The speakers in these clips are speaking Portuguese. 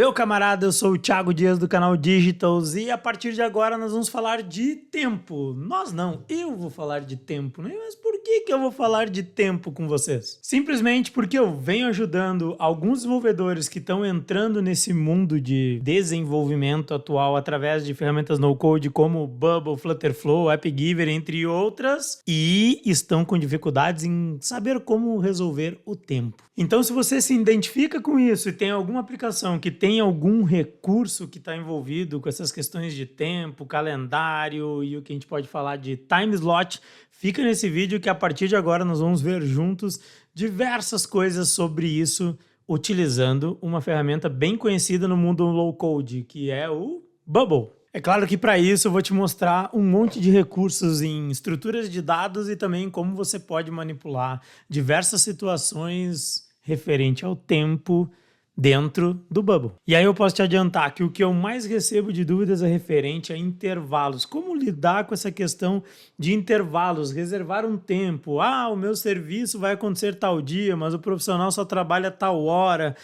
Meu camarada, eu sou o Thiago Dias do canal Digitals e a partir de agora nós vamos falar de tempo. Nós não, eu vou falar de tempo, né? Mas por que eu vou falar de tempo com vocês? Simplesmente porque eu venho ajudando alguns desenvolvedores que estão entrando nesse mundo de desenvolvimento atual através de ferramentas no-code como Bubble, Flutterflow, AppGiver, entre outras, e estão com dificuldades em saber como resolver o tempo. Então, se você se identifica com isso e tem alguma aplicação que tem algum recurso que está envolvido com essas questões de tempo, calendário e o que a gente pode falar de time slot, fica nesse vídeo que a partir de agora nós vamos ver juntos diversas coisas sobre isso utilizando uma ferramenta bem conhecida no mundo low-code, que é o Bubble. É claro que para isso eu vou te mostrar um monte de recursos em estruturas de dados e também como você pode manipular diversas situações referente ao tempo dentro do Bubble. E aí eu posso te adiantar que o que eu mais recebo de dúvidas é referente a intervalos. Como lidar com essa questão de intervalos, reservar um tempo. Ah, o meu serviço vai acontecer tal dia, mas o profissional só trabalha tal hora.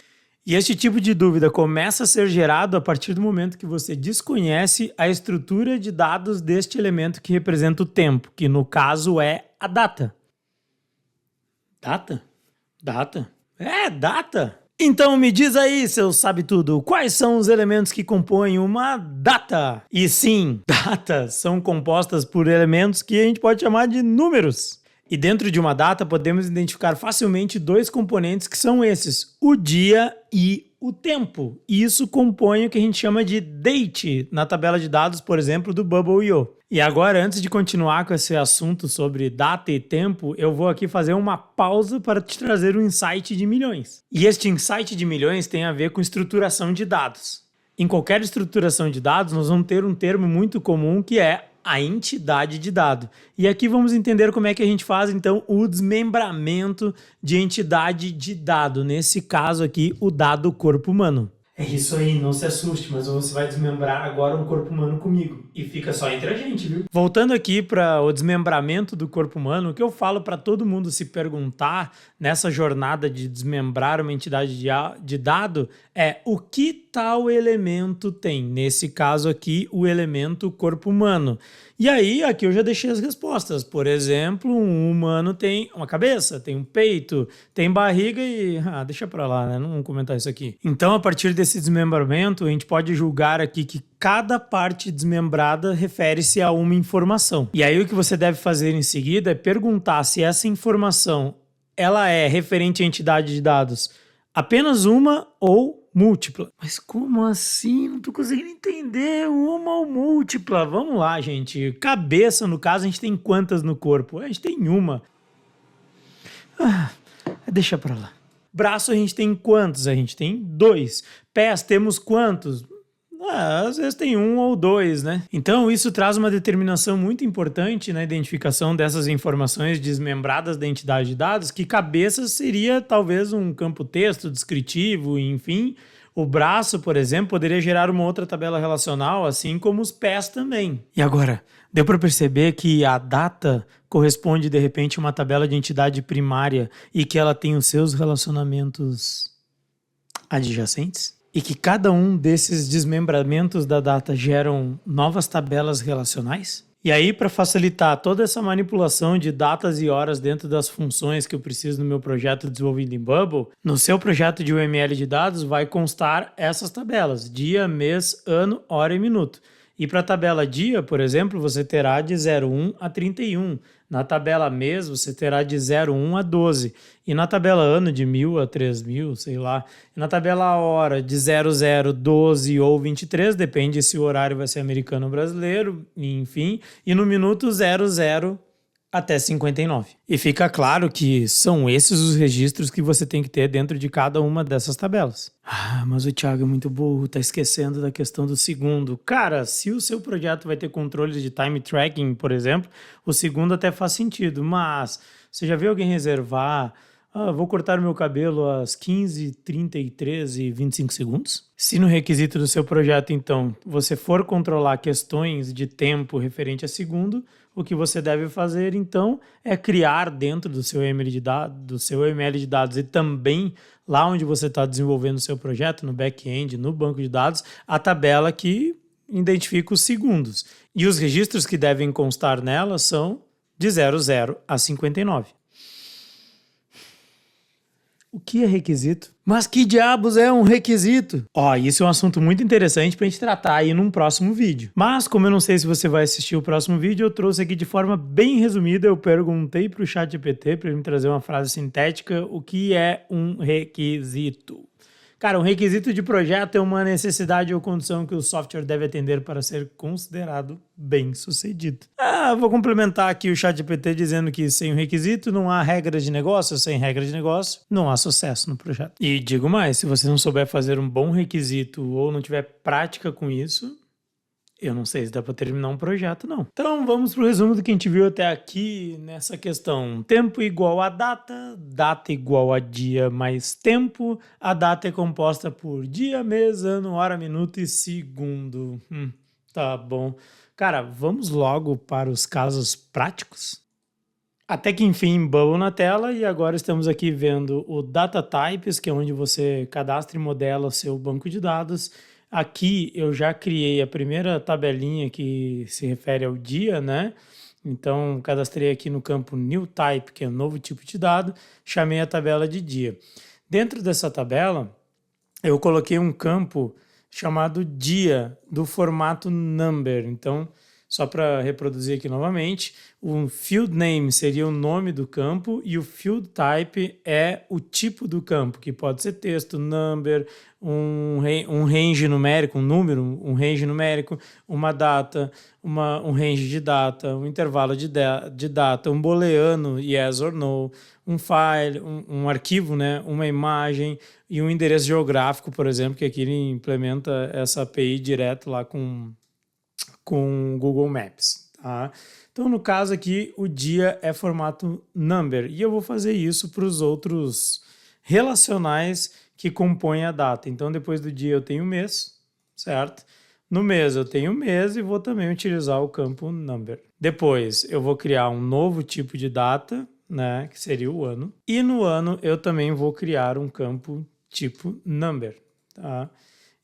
E este tipo de dúvida começa a ser gerado a partir do momento que você desconhece a estrutura de dados deste elemento que representa o tempo, que no caso é a data. Data? Data? É, data! Então me diz aí, seu sabe-tudo, quais são os elementos que compõem uma data? E sim, datas são compostas por elementos que a gente pode chamar de números. E dentro de uma data podemos identificar facilmente dois componentes que são esses, o dia e o tempo. E isso compõe o que a gente chama de date na tabela de dados, por exemplo, do Bubble.io. E agora, antes de continuar com esse assunto sobre data e tempo, eu vou aqui fazer uma pausa para te trazer um insight de milhões. E este insight de milhões tem a ver com estruturação de dados. Em qualquer estruturação de dados, nós vamos ter um termo muito comum que é a entidade de dado. E aqui vamos entender como é que a gente faz, então, o desmembramento de entidade de dado. Nesse caso aqui, o dado corpo humano. É isso aí, não se assuste, mas você vai desmembrar agora um corpo humano comigo. E fica só entre a gente, viu? Voltando aqui para o desmembramento do corpo humano, o que eu falo para todo mundo se perguntar nessa jornada de desmembrar uma entidade de dado é o que tal elemento tem. Nesse caso aqui, o elemento corpo humano. E aí, aqui eu já deixei as respostas. Por exemplo, um humano tem uma cabeça, tem um peito, tem barriga e... deixa pra lá, né? Não vamos comentar isso aqui. Então, a partir desse desmembramento, a gente pode julgar aqui que cada parte desmembrada refere-se a uma informação. E aí, o que você deve fazer em seguida é perguntar se essa informação ela é referente à entidade de dados apenas uma ou múltipla. Mas como assim? Não tô conseguindo entender. Uma ou múltipla? Vamos lá, gente. Cabeça, no caso, a gente tem quantas no corpo? A gente tem uma. Deixa pra lá. Braço a gente tem quantos? A gente tem 2. Pés temos quantos? Às vezes tem 1 ou 2, né? Então isso traz uma determinação muito importante na identificação dessas informações desmembradas da entidade de dados, que cabeça seria talvez um campo texto descritivo, enfim. O braço, por exemplo, poderia gerar uma outra tabela relacional, assim como os pés também. E agora, deu para perceber que a data corresponde de repente a uma tabela de entidade primária e que ela tem os seus relacionamentos adjacentes? E que cada um desses desmembramentos da data geram novas tabelas relacionais? E aí, para facilitar toda essa manipulação de datas e horas dentro das funções que eu preciso no meu projeto desenvolvido em Bubble, no seu projeto de UML de dados vai constar essas tabelas: dia, mês, ano, hora e minuto. E para a tabela dia, por exemplo, você terá de 01 a 31. Na tabela mês, você terá de 01 a 12. E na tabela ano, de 1000 a 3000, sei lá. E na tabela hora, de 00, 12 ou 23, depende se o horário vai ser americano ou brasileiro, enfim. E no minuto, 00 até 59. E fica claro que são esses os registros que você tem que ter dentro de cada uma dessas tabelas. Mas o Thiago é muito burro, tá esquecendo da questão do segundo. Cara, se o seu projeto vai ter controles de time tracking, por exemplo, o segundo até faz sentido, mas você já viu alguém reservar Vou cortar meu cabelo às 15, 33 e 25 segundos. Se no requisito do seu projeto, então, você for controlar questões de tempo referente a segundo, o que você deve fazer, então, é criar dentro do seu ML de dados e também lá onde você está desenvolvendo o seu projeto, no back-end, no banco de dados, a tabela que identifica os segundos. E os registros que devem constar nela são de 00 a 59. O que é requisito? Mas que diabos é um requisito? Isso é um assunto muito interessante pra gente tratar aí num próximo vídeo. Mas, como eu não sei se você vai assistir o próximo vídeo, eu trouxe aqui de forma bem resumida, eu perguntei pro ChatGPT para ele me trazer uma frase sintética, o que é um requisito. Cara, um requisito de projeto é uma necessidade ou condição que o software deve atender para ser considerado bem-sucedido. Vou complementar aqui o ChatGPT dizendo que sem um requisito não há regra de negócio, sem regra de negócio não há sucesso no projeto. E digo mais, se você não souber fazer um bom requisito ou não tiver prática com isso, eu não sei se dá para terminar um projeto, não. Então vamos para o resumo do que a gente viu até aqui nessa questão. Tempo igual a data, data igual a dia mais tempo. A data é composta por dia, mês, ano, hora, minuto e segundo. Tá bom. Cara, vamos logo para os casos práticos? Até que enfim, bubble na tela e agora estamos aqui vendo o Data Types, que é onde você cadastra e modela o seu banco de dados. Aqui eu já criei a primeira tabelinha que se refere ao dia, né? Então, cadastrei aqui no campo New Type, que é um novo tipo de dado, chamei a tabela de dia. Dentro dessa tabela, eu coloquei um campo chamado dia, do formato number. Então, só para reproduzir aqui novamente, o field name seria o nome do campo e o field type é o tipo do campo, que pode ser texto, number, um range numérico, um número, um range numérico, uma data, um range de data, um intervalo de data, um booleano, yes or no, um file, um arquivo, né, uma imagem e um endereço geográfico, por exemplo, que aqui ele implementa essa API direto lá com Google Maps, tá? Então, no caso aqui, o dia é formato number e eu vou fazer isso para os outros relacionais que compõem a data. Então, depois do dia eu tenho o mês, certo? No mês eu tenho o mês e vou também utilizar o campo number. Depois eu vou criar um novo tipo de data, né, que seria o ano. E no ano eu também vou criar um campo tipo number, tá?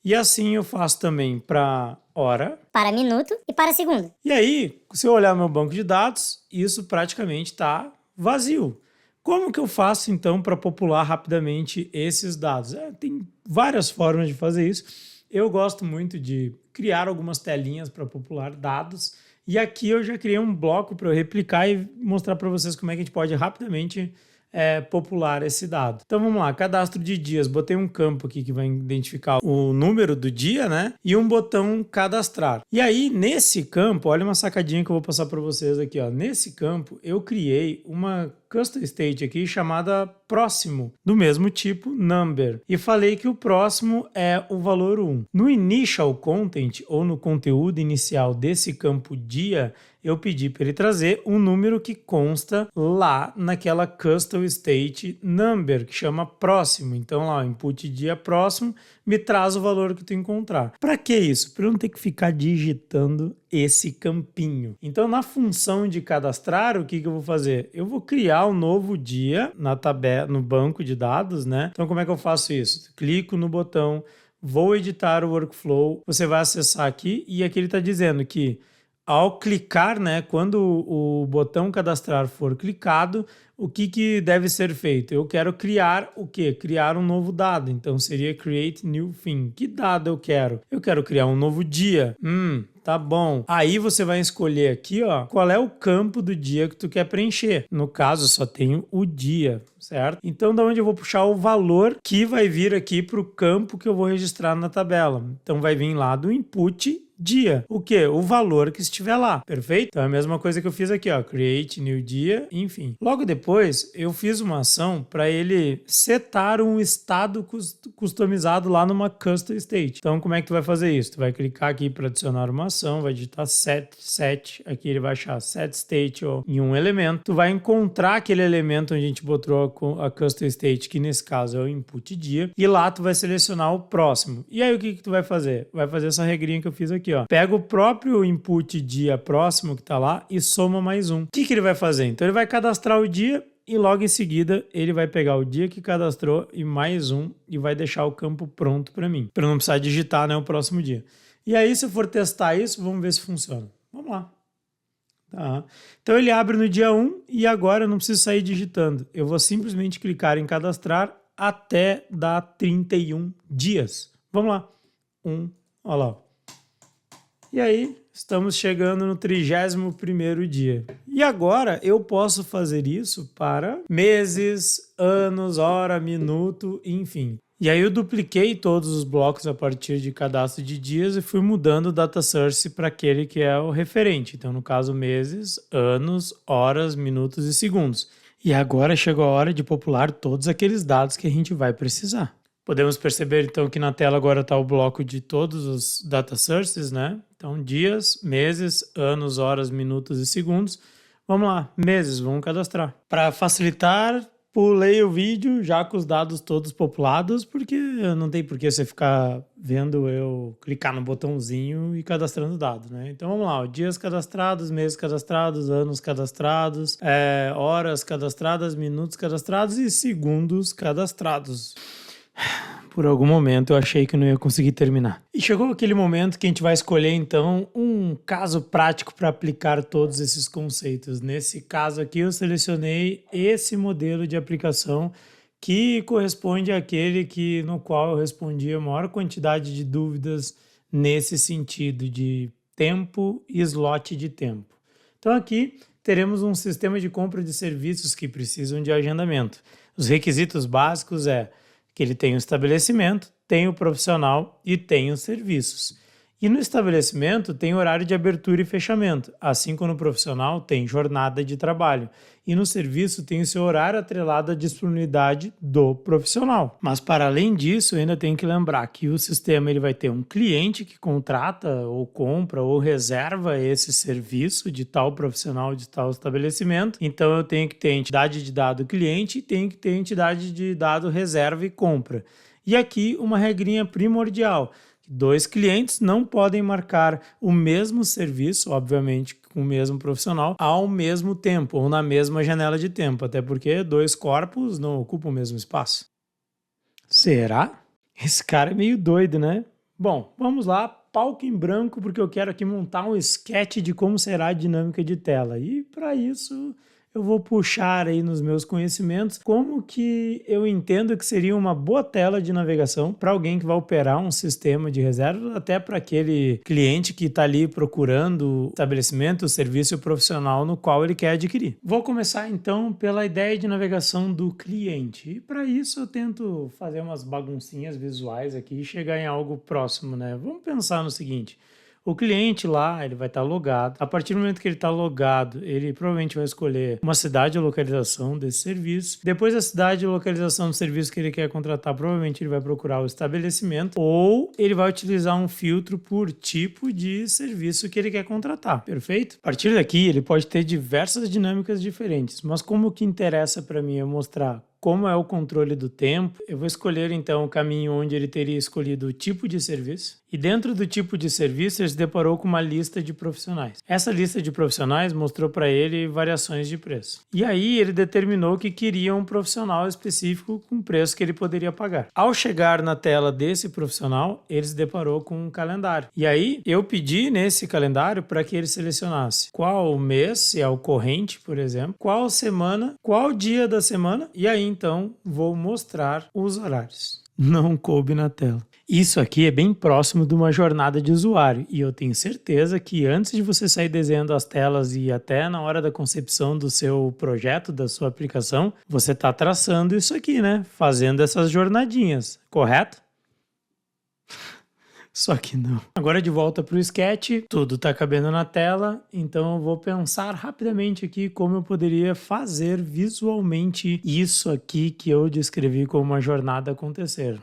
E assim eu faço também para hora, para minuto e para segundo. E aí, se eu olhar meu banco de dados, isso praticamente está vazio. Como que eu faço então para popular rapidamente esses dados? Tem várias formas de fazer isso. Eu gosto muito de criar algumas telinhas para popular dados. E aqui eu já criei um bloco para eu replicar e mostrar para vocês como é que a gente pode rapidamente popular esse dado. Então vamos lá, cadastro de dias. Botei um campo aqui que vai identificar o número do dia, né? E um botão cadastrar. E aí, nesse campo, olha uma sacadinha que eu vou passar para vocês aqui, ó. Nesse campo, eu criei uma custom state aqui chamada próximo, do mesmo tipo number. E falei que o próximo é o valor 1. No initial content, ou no conteúdo inicial desse campo dia, eu pedi para ele trazer um número que consta lá naquela custom state number, que chama próximo. Então lá, o input dia próximo me traz o valor que tu encontrar. Para que isso? Para eu não ter que ficar digitando esse campinho. Então na função de cadastrar, o que eu vou fazer? Eu vou criar um novo dia na tabela, no banco de dados, né? Então como é que eu faço isso? Clico no botão, vou editar o workflow, você vai acessar aqui e aqui ele está dizendo que ao clicar, né, quando o botão cadastrar for clicado, o que deve ser feito? Eu quero criar o quê? Criar um novo dado. Então seria create new thing. Que dado eu quero? Eu quero criar um novo dia. Tá bom. Aí você vai escolher aqui, ó, qual é o campo do dia que tu quer preencher. No caso, só tenho o dia, certo? Então, da onde eu vou puxar o valor que vai vir aqui para o campo que eu vou registrar na tabela. Então, vai vir lá do input dia. O quê? O valor que estiver lá. Perfeito? Então, é a mesma coisa que eu fiz aqui, ó. Create new dia, enfim. Logo depois, depois eu fiz uma ação para ele setar um estado customizado lá numa custom state. Então, como é que tu vai fazer isso? Tu vai clicar aqui para adicionar uma ação, vai digitar set, aqui ele vai achar set state em um elemento. Tu vai encontrar aquele elemento onde a gente botou a custom state, que nesse caso é o input dia, e lá tu vai selecionar o próximo. E aí o que tu vai fazer? Vai fazer essa regrinha que eu fiz aqui, ó. Pega o próprio input dia próximo que tá lá e soma mais um. O que ele vai fazer? Então ele vai cadastrar o dia e logo em seguida ele vai pegar o dia que cadastrou e mais um e vai deixar o campo pronto para mim, para não precisar digitar, né, o próximo dia. E aí se eu for testar isso, vamos ver se funciona. Vamos lá. Tá. Então ele abre no dia 1 e agora eu não preciso sair digitando. Eu vou simplesmente clicar em cadastrar até dar 31 dias. Vamos lá. Olha lá. E aí, estamos chegando no 31º dia. E agora eu posso fazer isso para meses, anos, hora, minuto, enfim. E aí eu dupliquei todos os blocos a partir de cadastro de dias e fui mudando o data source para aquele que é o referente. Então, no caso, meses, anos, horas, minutos e segundos. E agora chegou a hora de popular todos aqueles dados que a gente vai precisar. Podemos perceber, então, que na tela agora está o bloco de todos os data sources, né? Então, dias, meses, anos, horas, minutos e segundos. Vamos lá, meses, vamos cadastrar. Para facilitar, pulei o vídeo já com os dados todos populados, porque não tem por que você ficar vendo eu clicar no botãozinho e cadastrando dados, né? Então, vamos lá, dias cadastrados, meses cadastrados, anos cadastrados, horas cadastradas, minutos cadastrados e segundos cadastrados. Por algum momento eu achei que não ia conseguir terminar. E chegou aquele momento que a gente vai escolher então um caso prático para aplicar todos esses conceitos. Nesse caso aqui eu selecionei esse modelo de aplicação que corresponde àquele no qual eu respondi a maior quantidade de dúvidas nesse sentido de tempo e slot de tempo. Então aqui teremos um sistema de compra de serviços que precisam de agendamento. Os requisitos básicos que ele tem o estabelecimento, tem o profissional e tem os serviços. E no estabelecimento tem horário de abertura e fechamento, assim como no profissional tem jornada de trabalho. E no serviço tem o seu horário atrelado à disponibilidade do profissional. Mas para além disso, ainda tem que lembrar que o sistema ele vai ter um cliente que contrata ou compra ou reserva esse serviço de tal profissional, de tal estabelecimento. Então eu tenho que ter entidade de dado cliente e tenho que ter entidade de dado reserva e compra. E aqui uma regrinha primordial. Dois clientes não podem marcar o mesmo serviço, obviamente com o mesmo profissional, ao mesmo tempo ou na mesma janela de tempo, até porque dois corpos não ocupam o mesmo espaço. Será? Esse cara é meio doido, né? Bom, vamos lá, palco em branco, porque eu quero aqui montar um sketch de como será a dinâmica de tela. E para isso eu vou puxar aí nos meus conhecimentos como que eu entendo que seria uma boa tela de navegação para alguém que vai operar um sistema de reserva, até para aquele cliente que está ali procurando o estabelecimento, o serviço profissional no qual ele quer adquirir. Vou começar então pela ideia de navegação do cliente. E para isso eu tento fazer umas baguncinhas visuais aqui e chegar em algo próximo, né? Vamos pensar no seguinte. O cliente lá, ele vai estar logado. A partir do momento que ele está logado, ele provavelmente vai escolher uma cidade ou localização desse serviço. Depois da cidade ou localização do serviço que ele quer contratar, provavelmente ele vai procurar o estabelecimento ou ele vai utilizar um filtro por tipo de serviço que ele quer contratar, perfeito? A partir daqui, ele pode ter diversas dinâmicas diferentes, mas como o que interessa para mim é mostrar como é o controle do tempo, eu vou escolher então o caminho onde ele teria escolhido o tipo de serviço. E dentro do tipo de serviço, ele se deparou com uma lista de profissionais. Essa lista de profissionais mostrou para ele variações de preço. E aí ele determinou que queria um profissional específico com preço que ele poderia pagar. Ao chegar na tela desse profissional, ele se deparou com um calendário. E aí eu pedi nesse calendário para que ele selecionasse qual mês, se é o corrente, por exemplo, qual semana, qual dia da semana, e aí então vou mostrar os horários. Não coube na tela. Isso aqui é bem próximo de uma jornada de usuário e eu tenho certeza que antes de você sair desenhando as telas e até na hora da concepção do seu projeto, da sua aplicação, você está traçando isso aqui, né? Fazendo essas jornadinhas, correto? Só que não. Agora de volta pro sketch, tudo tá cabendo na tela, então eu vou pensar rapidamente aqui como eu poderia fazer visualmente isso aqui que eu descrevi como uma jornada acontecer.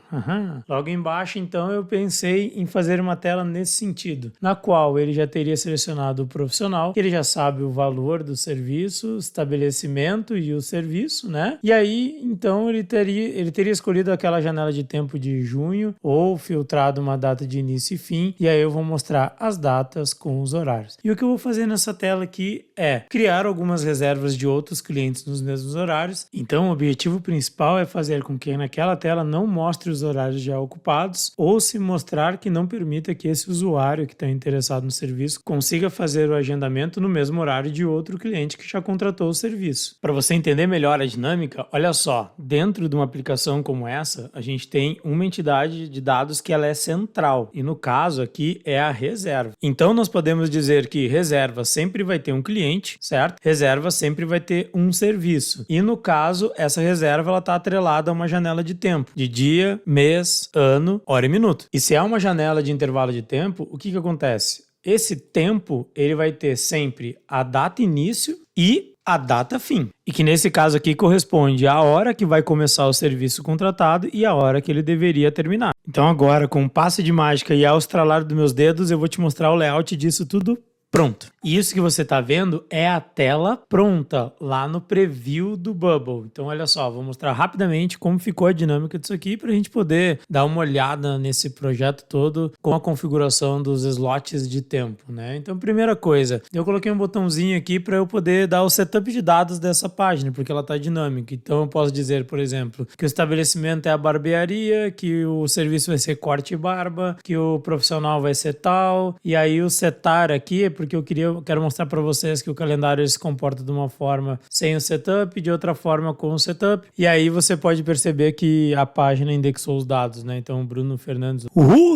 Logo embaixo, então, eu pensei em fazer uma tela nesse sentido, na qual ele já teria selecionado o profissional, ele já sabe o valor do serviço, estabelecimento e o serviço, né? E aí, então, ele teria escolhido aquela janela de tempo de junho ou filtrado uma data de início e fim, e aí eu vou mostrar as datas com os horários. E o que eu vou fazer nessa tela aqui é criar algumas reservas de outros clientes nos mesmos horários. Então, o objetivo principal é fazer com que naquela tela não mostre os horários já ocupados ou se mostrar que não permita que esse usuário que está interessado no serviço consiga fazer o agendamento no mesmo horário de outro cliente que já contratou o serviço. Para você entender melhor a dinâmica, olha só, dentro de uma aplicação como essa, a gente tem uma entidade de dados que ela é central. E no caso aqui é a reserva. Então nós podemos dizer que reserva sempre vai ter um cliente, certo? Reserva sempre vai ter um serviço. E no caso, essa reserva ela está atrelada a uma janela de tempo, de dia, mês, ano, hora e minuto. E se é uma janela de intervalo de tempo, o que acontece? Esse tempo ele vai ter sempre a data início e a data fim. E que nesse caso aqui corresponde à hora que vai começar o serviço contratado e a hora que ele deveria terminar. Então agora, com um passe de mágica e ao estralar dos meus dedos, eu vou te mostrar o layout disso tudo pronto. E isso que você está vendo é a tela pronta lá no preview do Bubble. Então olha só, vou mostrar rapidamente como ficou a dinâmica disso aqui para a gente poder dar uma olhada nesse projeto todo com a configuração dos slots de tempo, né? Então primeira coisa, eu coloquei um botãozinho aqui para eu poder dar o setup de dados dessa página, porque ela está dinâmica. Então eu posso dizer, por exemplo, que o estabelecimento é a barbearia, que o serviço vai ser corte e barba, que o profissional vai ser tal, e aí o setar aqui é porque eu quero mostrar para vocês que o calendário se comporta de uma forma sem o setup, de outra forma com o setup. E aí você pode perceber que a página indexou os dados, né? Então, Bruno Fernandes,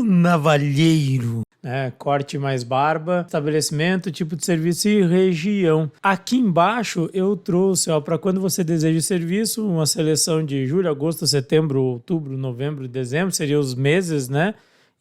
navalheiro, né? Corte mais barba, estabelecimento, tipo de serviço e região. Aqui embaixo eu trouxe, ó, para quando você deseja o serviço, uma seleção de julho, agosto, setembro, outubro, novembro e dezembro, seriam os meses, né?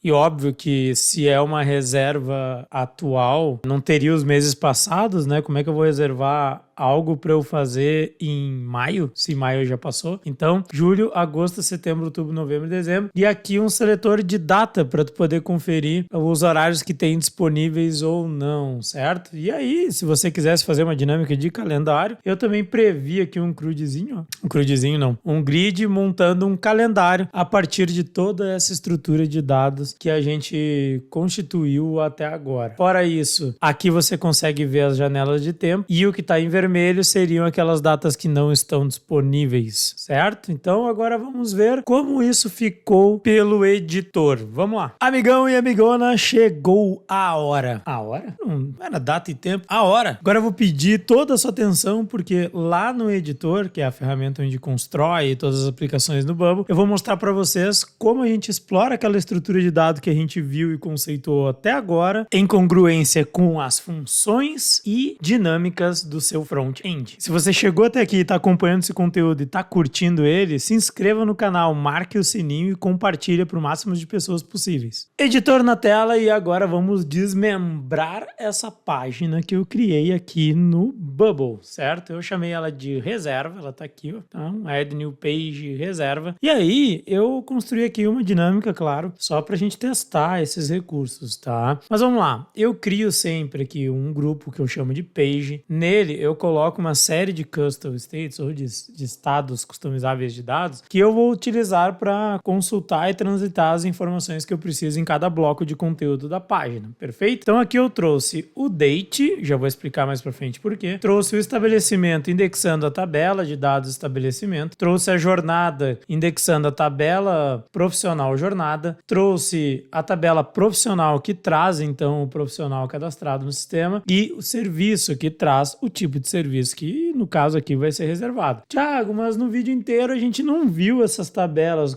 E óbvio que se é uma reserva atual, não teria os meses passados, né? Como é que eu vou reservar algo para eu fazer em maio, se maio já passou? Então, julho, agosto, setembro, outubro, novembro e dezembro. E aqui um seletor de data para tu poder conferir os horários que tem disponíveis ou não, certo? E aí, se você quisesse fazer uma dinâmica de calendário, eu também previ aqui um crudezinho, ó. Um crudezinho não, um grid montando um calendário a partir de toda essa estrutura de dados que a gente constituiu até agora. Fora isso, aqui você consegue ver as janelas de tempo e o que está em vermelho seriam aquelas datas que não estão disponíveis, certo? Então agora vamos ver como isso ficou pelo editor. Vamos lá. Amigão e amigona, chegou a hora. A hora? Não era data e tempo. A hora. Agora eu vou pedir toda a sua atenção porque lá no editor, que é a ferramenta onde constrói todas as aplicações do Bubble, eu vou mostrar para vocês como a gente explora aquela estrutura de dados que a gente viu e conceituou até agora em congruência com as funções e dinâmicas do seu front-end. Se você chegou até aqui e está acompanhando esse conteúdo e está curtindo ele, se inscreva no canal, marque o sininho e compartilhe para o máximo de pessoas possíveis. Editor na tela e agora vamos desmembrar essa página que eu criei aqui no Bubble, certo? Eu chamei ela de reserva, ela está aqui, ó, tá? Add New Page reserva. E aí eu construí aqui uma dinâmica, claro, só para a gente testar esses recursos, tá? Mas vamos lá, eu crio sempre aqui um grupo que eu chamo de page. Nele eu coloco uma série de custom states ou de estados customizáveis de dados que eu vou utilizar para consultar e transitar as informações que eu preciso em cada bloco de conteúdo da página, perfeito? Então aqui eu trouxe o date, já vou explicar mais para frente por quê. Trouxe o estabelecimento indexando a tabela de dados estabelecimento, trouxe a jornada indexando a tabela profissional jornada, trouxe a tabela profissional que traz então o profissional cadastrado no sistema e o serviço que traz o tipo de serviço que no caso aqui vai ser reservado. Thiago, mas no vídeo inteiro a gente não viu essas tabelas,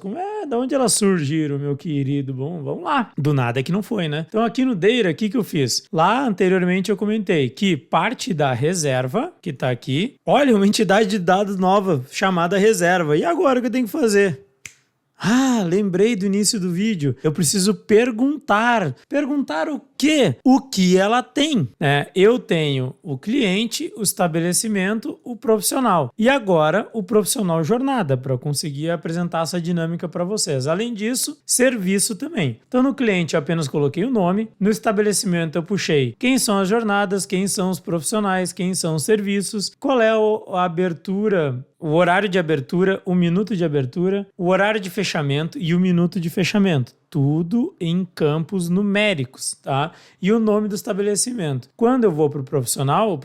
da onde elas surgiram, meu querido? Bom, vamos lá. Do nada é que não foi, né? Então aqui no Data, o que eu fiz? Lá anteriormente eu comentei que parte da reserva, que tá aqui, olha, uma entidade de dados nova chamada reserva. E agora o que eu tenho que fazer? Ah, lembrei do início do vídeo. Eu preciso perguntar. Perguntar o quê? O que ela tem? Eu tenho o cliente, o estabelecimento, o profissional. E agora o profissional jornada, para eu conseguir apresentar essa dinâmica para vocês. Além disso, serviço também. Então no cliente eu apenas coloquei o nome. No estabelecimento eu puxei quem são as jornadas, quem são os profissionais, quem são os serviços, qual é a abertura, o horário de abertura, o minuto de abertura, o horário de fechamento e o minuto de fechamento. Tudo em campos numéricos, tá? E o nome do estabelecimento. Quando eu vou para o profissional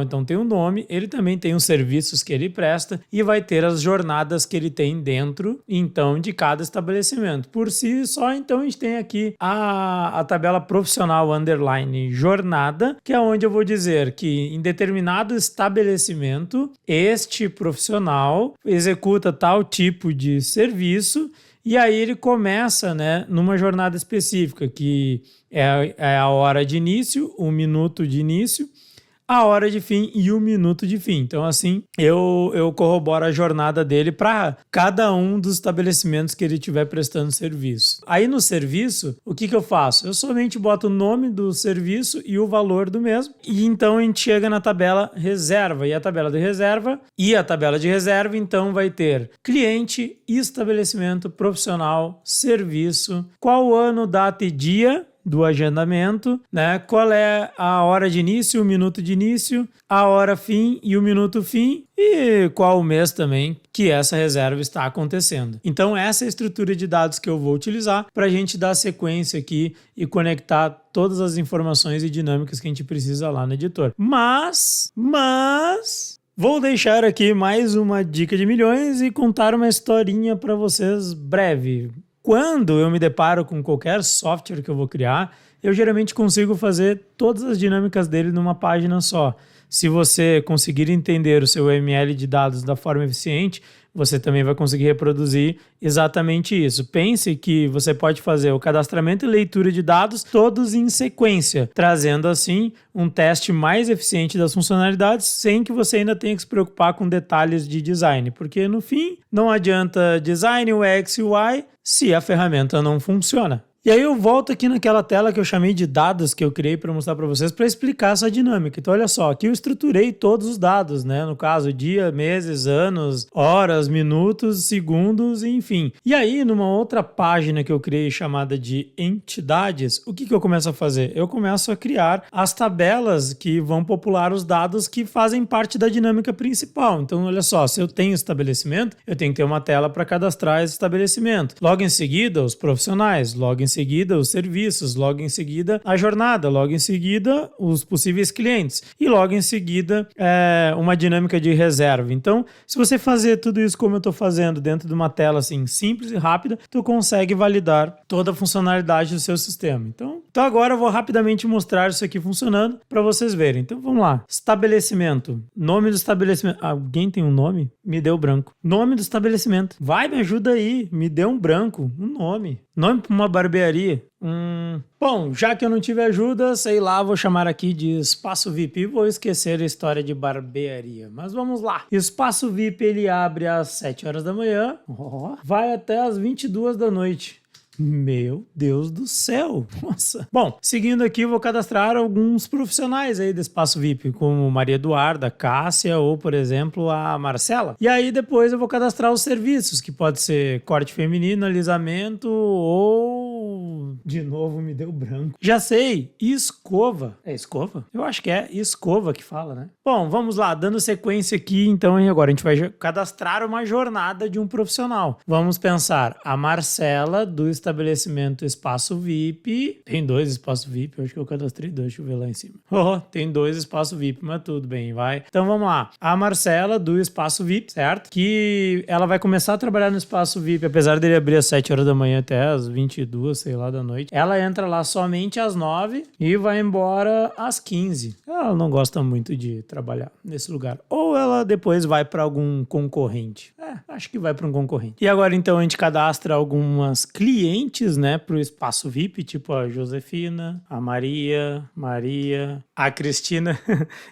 então tem um nome, ele também tem os serviços que ele presta e vai ter as jornadas que ele tem dentro, então, de cada estabelecimento. Por si só, então, a gente tem aqui a tabela profissional underline jornada, que é onde eu vou dizer que em determinado estabelecimento, este profissional executa tal tipo de serviço. E aí ele começa, numa jornada específica, que é a hora de início, o minuto de início, a hora de fim e o minuto de fim. Então, assim, eu corroboro a jornada dele para cada um dos estabelecimentos que ele estiver prestando serviço. Aí no serviço, o que eu faço? Eu somente boto o nome do serviço e o valor do mesmo. E então a gente chega na tabela reserva. E a tabela de reserva, então, vai ter cliente, estabelecimento, profissional, serviço, qual ano, data e dia do agendamento, qual é a hora de início, o minuto de início, a hora fim e o minuto fim e qual o mês também que essa reserva está acontecendo. Então essa é a estrutura de dados que eu vou utilizar para a gente dar sequência aqui e conectar todas as informações e dinâmicas que a gente precisa lá no editor. Mas vou deixar aqui mais uma dica de milhões e contar uma historinha para vocês breve. Quando eu me deparo com qualquer software que eu vou criar, eu geralmente consigo fazer todas as dinâmicas dele numa página só. Se você conseguir entender o seu ML de dados da forma eficiente, você também vai conseguir reproduzir exatamente isso. Pense que você pode fazer o cadastramento e leitura de dados todos em sequência, trazendo assim um teste mais eficiente das funcionalidades sem que você ainda tenha que se preocupar com detalhes de design, porque no fim não adianta design, UX e UI se a ferramenta não funciona. E aí eu volto aqui naquela tela que eu chamei de dados que eu criei para mostrar para vocês para explicar essa dinâmica. Então olha só, aqui eu estruturei todos os dados, no caso dia, meses, anos, horas, minutos, segundos, enfim. E aí numa outra página que eu criei chamada de entidades, o que eu começo a fazer? Eu começo a criar as tabelas que vão popular os dados que fazem parte da dinâmica principal. Então olha só, se eu tenho estabelecimento, eu tenho que ter uma tela para cadastrar esse estabelecimento. Logo em seguida, os profissionais, logo em seguida os serviços, logo em seguida a jornada, logo em seguida os possíveis clientes e logo em seguida uma dinâmica de reserva. Então, se você fazer tudo isso como eu estou fazendo dentro de uma tela assim simples e rápida, tu consegue validar toda a funcionalidade do seu sistema. Então agora eu vou rapidamente mostrar isso aqui funcionando para vocês verem. Então vamos lá. Estabelecimento. Nome do estabelecimento. Alguém tem um nome? Me deu branco. Nome do estabelecimento. Vai, me ajuda aí. Me deu um branco. Um nome. Nome para uma barbearia. Bom, já que eu não tive ajuda, sei lá, vou chamar aqui de Espaço VIP e vou esquecer a história de barbearia. Mas vamos lá. Espaço VIP ele abre às 7 horas da manhã, vai até às 22 da noite. Meu Deus do céu! Nossa! Bom, seguindo aqui, eu vou cadastrar alguns profissionais aí do Espaço VIP, como Maria Eduarda, Cássia ou, por exemplo, a Marcela. E aí depois eu vou cadastrar os serviços, que pode ser corte feminino, alisamento ou... De novo me deu branco. Já sei! Escova. É escova? Eu acho que é escova que fala, né? Bom, vamos lá. Dando sequência aqui, então, agora a gente vai cadastrar uma jornada de um profissional. Vamos pensar a Marcela do estabelecimento Espaço VIP. Tem 2 espaços VIP, eu acho que eu cadastrei 2, deixa eu ver lá em cima. Tem 2 espaços VIP, mas tudo bem, vai. Então vamos lá. A Marcela do Espaço VIP, certo? Que ela vai começar a trabalhar no Espaço VIP, apesar dele abrir às 7 horas da manhã até às 22, sei lá, da noite. Ela entra lá somente às 9 e vai embora às 15. Ela não gosta muito de trabalhar nesse lugar. Ou ela depois vai para algum concorrente. Acho que vai para um concorrente. E agora então a gente cadastra algumas clientes, para o Espaço VIP, tipo a Josefina, a Maria, a Cristina.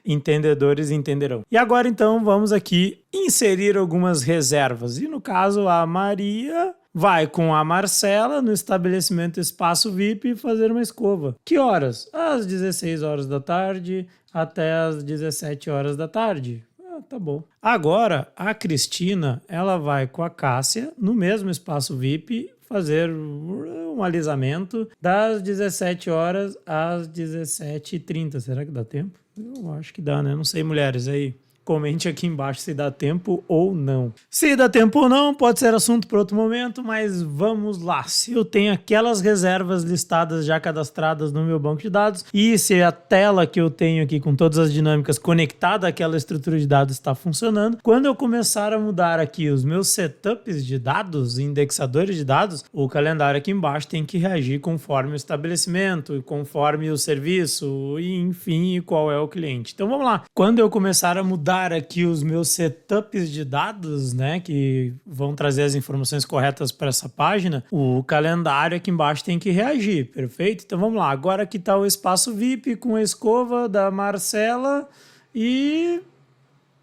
Entendedores entenderão. E agora então vamos aqui inserir algumas reservas. E no caso a Maria vai com a Marcela no estabelecimento Espaço VIP fazer uma escova. Que horas? Às 16 horas da tarde até às 17 horas da tarde. Tá bom. Agora, a Cristina, ela vai com a Cássia no mesmo Espaço VIP fazer um alisamento das 17 horas às 17h30. Será que dá tempo? Eu acho que dá, né? Não sei, mulheres aí. Comente aqui embaixo se dá tempo ou não. Se dá tempo ou não, pode ser assunto para outro momento, mas vamos lá. Se eu tenho aquelas reservas listadas já cadastradas no meu banco de dados e se a tela que eu tenho aqui com todas as dinâmicas conectada àquela estrutura de dados está funcionando, quando eu começar a mudar aqui os meus setups de dados, indexadores de dados, o calendário aqui embaixo tem que reagir conforme o estabelecimento, conforme o serviço e enfim, qual é o cliente. Então vamos lá. Quando eu começar a mudar aqui os meus setups de dados, né, que vão trazer as informações corretas para essa página, o calendário aqui embaixo tem que reagir, perfeito? Então vamos lá, agora aqui está o Espaço VIP com a escova da Marcela e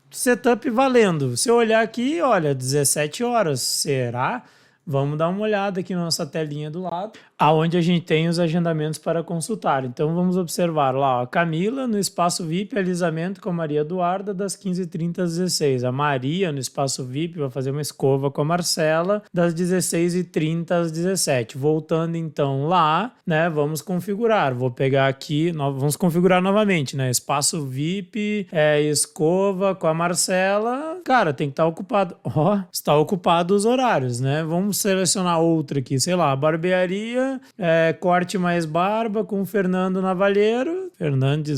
setup valendo. Se eu olhar aqui, olha, 17 horas, será? Vamos dar uma olhada aqui na nossa telinha do lado, aonde a gente tem os agendamentos para consultar. Então vamos observar lá, ó, Camila no Espaço VIP, alisamento com a Maria Eduarda das 15h30 às 16h. A Maria no Espaço VIP vai fazer uma escova com a Marcela das 16h30 às 17h. Voltando então lá, né, vamos configurar. Vou pegar aqui, vamos configurar novamente, né, Espaço VIP, escova com a Marcela. Cara, tem que estar ocupado. Ó, está ocupado os horários, né? Vamos selecionar outra aqui, sei lá, barbearia, corte mais barba com Fernando Navalheiro,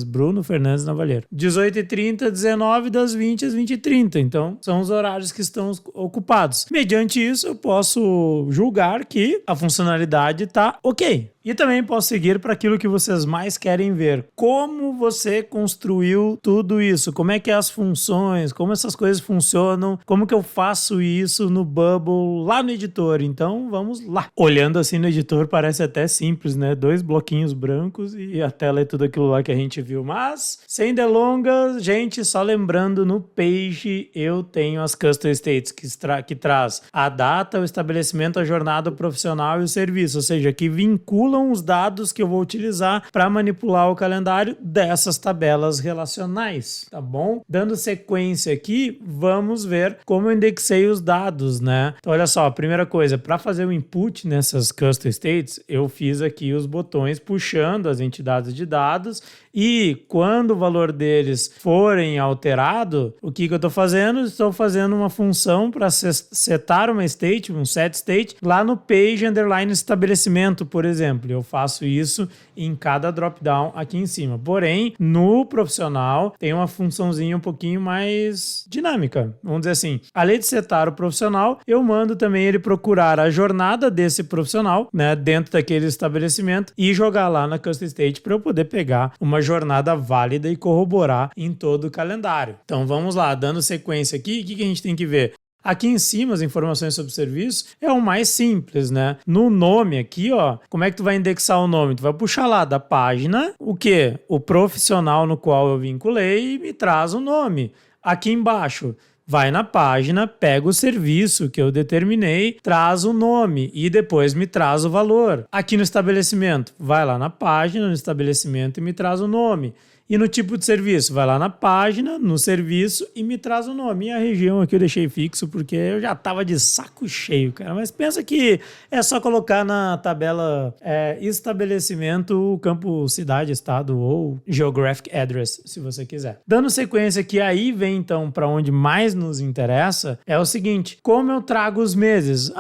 Bruno Fernandes Navalheiro. 18h30, 19h, das 20 às 20h30. Então, são os horários que estão ocupados. Mediante isso, eu posso julgar que a funcionalidade está ok. E também posso seguir para aquilo que vocês mais querem ver. Como você construiu tudo isso? Como é que é as funções? Como essas coisas funcionam? Como que eu faço isso no Bubble, lá no editor? Então, vamos lá. Olhando assim no editor, parece até simples, né? 2 bloquinhos brancos e a tela é tudo aquilo lá que a gente viu. Mas, sem delongas, gente, só lembrando, no Page eu tenho as Custom States que traz a data, o estabelecimento, a jornada, o profissional e o serviço. Ou seja, que vinculam os dados que eu vou utilizar para manipular o calendário dessas tabelas relacionais, tá bom? Dando sequência aqui, vamos ver como eu indexei os dados, né? Então, olha só, a primeira coisa, para fazer o input nessas custom states, eu fiz aqui os botões puxando as entidades de dados e quando o valor deles forem alterado, o que eu estou fazendo? Estou fazendo uma função para setar uma state, um set state, lá no page underline estabelecimento, por exemplo. Eu faço isso em cada drop-down aqui em cima. Porém, no profissional, tem uma funçãozinha um pouquinho mais dinâmica. Vamos dizer assim, além de setar o profissional, eu mando também ele procurar a jornada desse profissional, né, dentro daquele estabelecimento e jogar lá na custom state para eu poder pegar uma jornada válida e corroborar em todo o calendário. Então vamos lá, dando sequência aqui, o que a gente tem que ver? Aqui em cima, as informações sobre o serviço é o mais simples, né? No nome aqui, ó, como é que tu vai indexar o nome? Tu vai puxar lá da página, o quê? O profissional no qual eu vinculei e me traz o nome. Aqui embaixo, vai na página, pega o serviço que eu determinei, traz o nome e depois me traz o valor. Aqui no estabelecimento, vai lá na página, no estabelecimento e me traz o nome. E no tipo de serviço, vai lá na página, no serviço e me traz o nome. E a região aqui eu deixei fixo porque eu já tava de saco cheio, cara. Mas pensa que é só colocar na tabela estabelecimento o campo cidade, estado ou geographic address, se você quiser. Dando sequência aqui, aí vem então para onde mais nos interessa, é o seguinte, como eu trago os meses?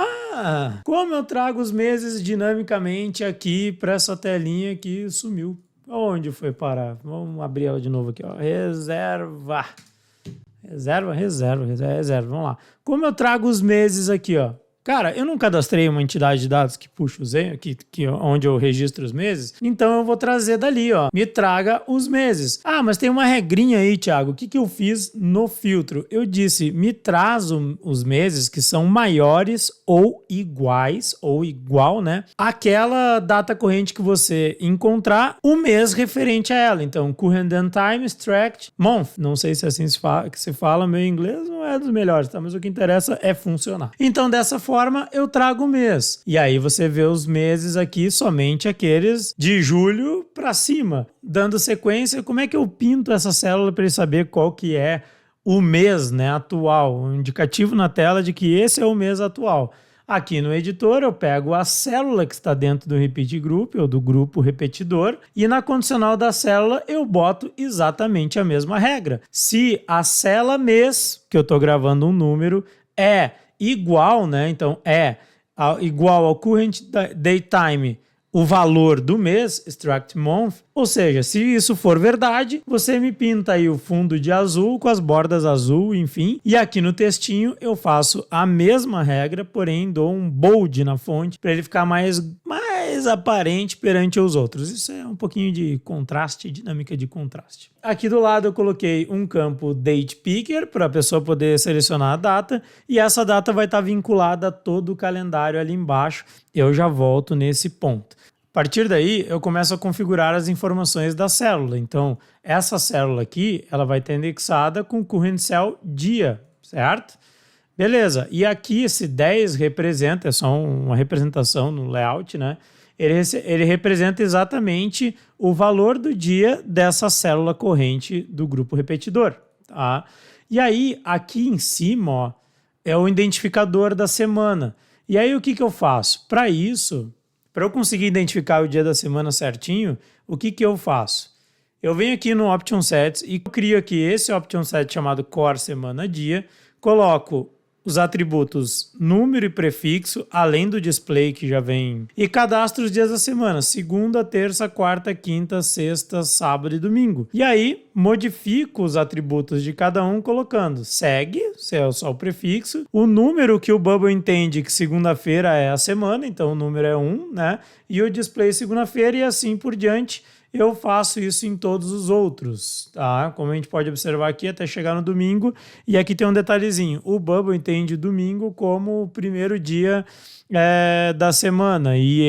Como eu trago os meses dinamicamente aqui para essa telinha que sumiu. Onde foi parar? Vamos abrir ela de novo aqui, ó. Reserva. Vamos lá. Como eu trago os meses aqui, ó? Cara, eu não cadastrei uma entidade de dados que puxa os onde eu registro os meses, então eu vou trazer dali, ó. Me traga os meses. Mas tem uma regrinha aí, Thiago. O que eu fiz no filtro? Eu disse, me traz os meses que são maiores ou iguais, ou igual, né? Aquela data corrente que você encontrar, o mês referente a ela. Então, current end time, extract, month. Não sei se assim se fala, meu inglês não é dos melhores, tá? Mas o que interessa é funcionar. Então, dessa forma, forma, eu trago o mês. E aí você vê os meses aqui, somente aqueles de julho para cima. Dando sequência, como é que eu pinto essa célula para ele saber qual que é o mês, né, atual? Um indicativo na tela de que esse é o mês atual. Aqui no editor eu pego a célula que está dentro do repeat group ou do grupo repetidor e na condicional da célula eu boto exatamente a mesma regra. Se a célula mês, que eu estou gravando um número, é igual, né? Então igual ao current daytime, o valor do mês, extract month, ou seja, se isso for verdade, você me pinta aí o fundo de azul com as bordas azul, enfim, e aqui no textinho eu faço a mesma regra, porém dou um bold na fonte para ele ficar mais aparente perante os outros. Isso é um pouquinho de contraste, dinâmica de contraste. Aqui do lado eu coloquei um campo date picker para a pessoa poder selecionar a data e essa data vai estar vinculada a todo o calendário ali embaixo. Eu já volto nesse ponto. A partir daí, eu começo a configurar as informações da célula. Então, essa célula aqui, ela vai estar indexada com current cell dia, certo? Beleza. E aqui esse 10 representa, é só uma representação no layout, né? Ele representa exatamente o valor do dia dessa célula corrente do grupo repetidor, tá? E aí, aqui em cima, ó, é o identificador da semana. E aí, o que eu faço? Para isso, para eu conseguir identificar o dia da semana certinho, o que eu faço? Eu venho aqui no Option Sets e crio aqui esse Option Set chamado Core Semana Dia, coloco os atributos número e prefixo, além do display que já vem, e cadastro os dias da semana, segunda, terça, quarta, quinta, sexta, sábado e domingo. E aí, modifico os atributos de cada um colocando segue, se é só o prefixo, o número que o Bubble entende que segunda-feira é a semana, então o número é 1, né? E o display segunda-feira e assim por diante. Eu faço isso em todos os outros, tá? Como a gente pode observar aqui, até chegar no domingo. E aqui tem um detalhezinho. O Bubble entende domingo como o primeiro dia da semana e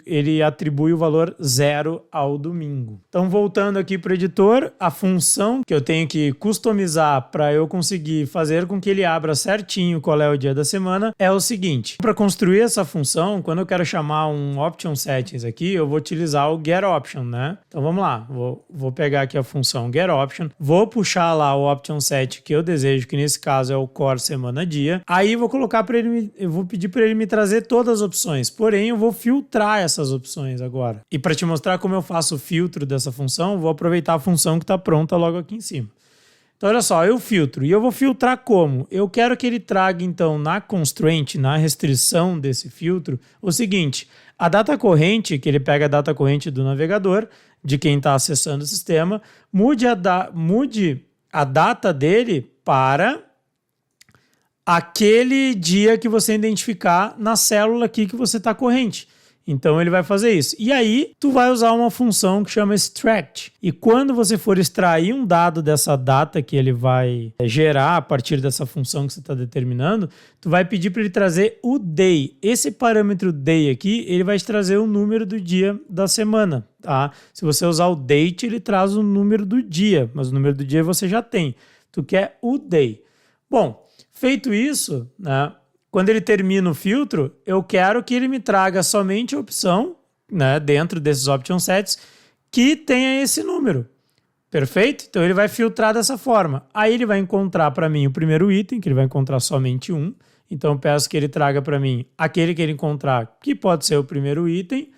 ele atribui o valor 0 ao domingo. Então, voltando aqui para o editor, a função que eu tenho que customizar para eu conseguir fazer com que ele abra certinho qual é o dia da semana é o seguinte. Para construir essa função, quando eu quero chamar um Option Settings aqui, eu vou utilizar o GetOption, né? Então, vamos lá. Vou pegar aqui a função GetOption, vou puxar lá o Option Set que eu desejo, que nesse caso é o Core Semana Dia. Aí, vou colocar para ele, eu vou pedir para ele me trazer todas as opções, porém eu vou filtrar essas opções agora. E para te mostrar como eu faço o filtro dessa função, vou aproveitar a função que está pronta logo aqui em cima. Então olha só, eu filtro, e eu vou filtrar como? Eu quero que ele traga então na constraint, na restrição desse filtro, o seguinte, a data corrente, que ele pega a data corrente do navegador, de quem está acessando o sistema, mude a data dele para aquele dia que você identificar na célula aqui que você está corrente. Então ele vai fazer isso. E aí tu vai usar uma função que chama extract. E quando você for extrair um dado dessa data que ele vai gerar a partir dessa função que você está determinando, tu vai pedir para ele trazer o day. Esse parâmetro day aqui, ele vai te trazer o número do dia da semana, tá? Se você usar o date, ele traz o número do dia, mas o número do dia você já tem. Tu quer o day. Bom, feito isso, né, quando ele termina o filtro, eu quero que ele me traga somente a opção, né, dentro desses option sets, que tenha esse número. Perfeito? Então ele vai filtrar dessa forma. Aí ele vai encontrar para mim o primeiro item, que ele vai encontrar somente um. Então eu peço que ele traga para mim aquele que ele encontrar, que pode ser o primeiro item,